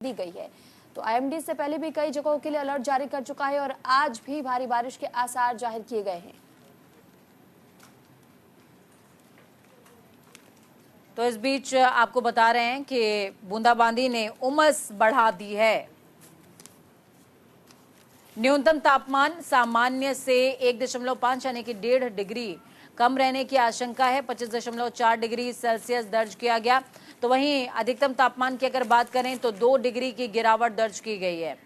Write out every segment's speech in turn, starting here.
दी गई है। तो आईएमडी से पहले भी कई जगहों के लिए अलर्ट जारी कर चुका है और आज भी भारी बारिश के आसार जाहिर किए गए हैं। तो इस बीच आपको बता रहे हैं कि बूंदाबांदी ने उमस बढ़ा दी है। न्यूनतम तापमान सामान्य से 1.5 यानी कि 1.5 डिग्री कम रहने की आशंका है। 25.4 डिग्री सेल्सियस दर्ज किया गया। तो वहीं अधिकतम तापमान की अगर बात करें तो 2 डिग्री की गिरावट दर्ज की गई है।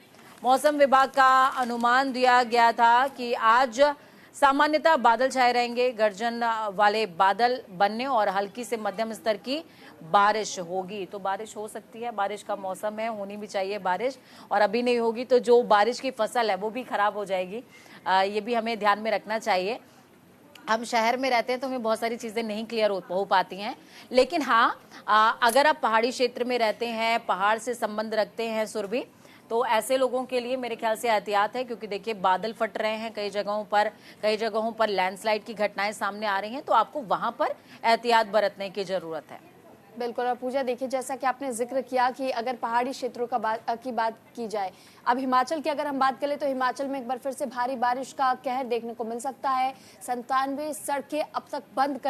मौसम विभाग का अनुमान दिया गया था कि आज सामान्यतः बादल छाए रहेंगे, गर्जन वाले बादल बनने और हल्की से मध्यम स्तर की बारिश होगी। तो बारिश हो सकती है, बारिश का मौसम है, होनी भी चाहिए बारिश, और अभी नहीं होगी तो जो बारिश की फसल है वो भी खराब हो जाएगी। ये भी हमें ध्यान में रखना चाहिए। हम शहर में रहते हैं तो हमें बहुत सारी चीज़ें नहीं क्लियर हो पाती हैं, लेकिन हाँ, अगर आप पहाड़ी क्षेत्र में रहते हैं, पहाड़ से संबंध रखते हैं सुरभि, तो ऐसे लोगों के लिए मेरे ख्याल से एहतियात है, क्योंकि देखिए बादल फट रहे हैं कई जगहों पर लैंडस्लाइड की घटनाएं सामने आ रही हैं, तो आपको वहां पर एहतियात बरतने की जरूरत है। बिल्कुल। और पूजा, देखिए जैसा कि आपने जिक्र किया कि अगर पहाड़ी क्षेत्रों की बात की जाए, अब हिमाचल की अगर हम बात करें तो हिमाचल में एक बार फिर से भारी बारिश का कहर देखने को मिल सकता है। 97 सड़कें अब तक बंद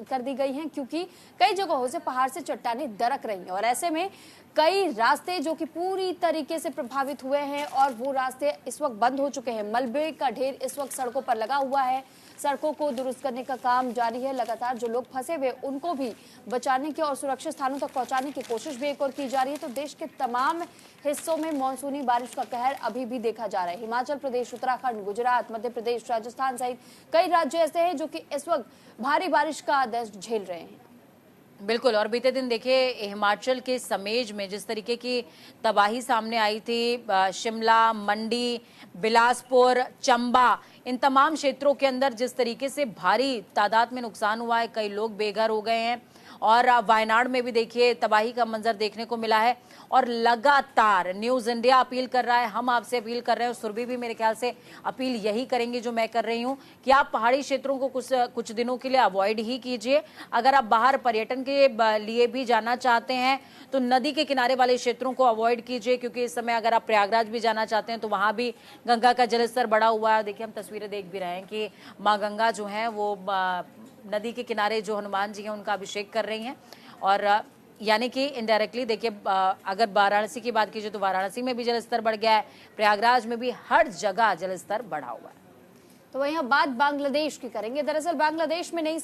कर दी गई हैं, क्योंकि कई जगहों से पहाड़ से चट्टानें दरक रही हैं और ऐसे में कई रास्ते जो कि पूरी तरीके से प्रभावित हुए हैं और वो रास्ते इस वक्त बंद हो चुके हैं। मलबे का ढेर इस वक्त सड़कों पर लगा हुआ है। सड़कों को दुरुस्त करने का काम जारी है। लगातार जो लोग फंसे हुए उनको भी बचाने की और सुरक्षित स्थानों तक पहुंचाने की कोशिश भी एक और की जा रही है। तो देश के तमाम हिस्सों में मानसूनी बारिश का कहर अभी भी देखा जा रहा है। हिमाचल प्रदेश, उत्तराखंड, गुजरात, मध्य प्रदेश, राजस्थान सहित कई राज्य ऐसे हैं जो कि इस वक्त भारी बारिश का दर्द झेल रहे हैं। बिल्कुल। और बीते दिन देखिए हिमाचल के समेज में जिस तरीके की तबाही सामने आई थी, शिमला, मंडी, बिलासपुर, चंबा, इन तमाम क्षेत्रों के अंदर जिस तरीके से भारी तादाद में नुकसान हुआ है, कई लोग बेघर हो गए हैं। और वायनाड में भी देखिए तबाही का मंजर देखने को मिला है। और लगातार न्यूज़ इंडिया अपील कर रहा है, हम आपसे अपील कर रहे हैं, और सुरभि भी मेरे ख्याल से अपील यही करेंगे जो मैं कर रही हूं, कि आप पहाड़ी क्षेत्रों को कुछ दिनों के लिए अवॉइड ही कीजिए। अगर आप बाहर पर्यटन के लिए भी जाना चाहते हैं तो नदी के किनारे वाले क्षेत्रों को अवॉइड कीजिए, क्योंकि इस समय अगर आप प्रयागराज भी जाना चाहते हैं तो वहां भी गंगा का जलस्तर बढ़ा हुआ है। देखिए हम तस्वीरें देख भी रहे हैं कि माँ गंगा जो है वो नदी के किनारे जो हनुमान जी हैं उनका अभिषेक कर रही हैं। और यानी कि इनडायरेक्टली देखिए अगर वाराणसी की बात कीजिए तो वाराणसी में भी जलस्तर बढ़ गया है, प्रयागराज में भी हर जगह जलस्तर बढ़ा हुआ है। तो वहीं बात बांग्लादेश की करेंगे। दरअसल बांग्लादेश में नई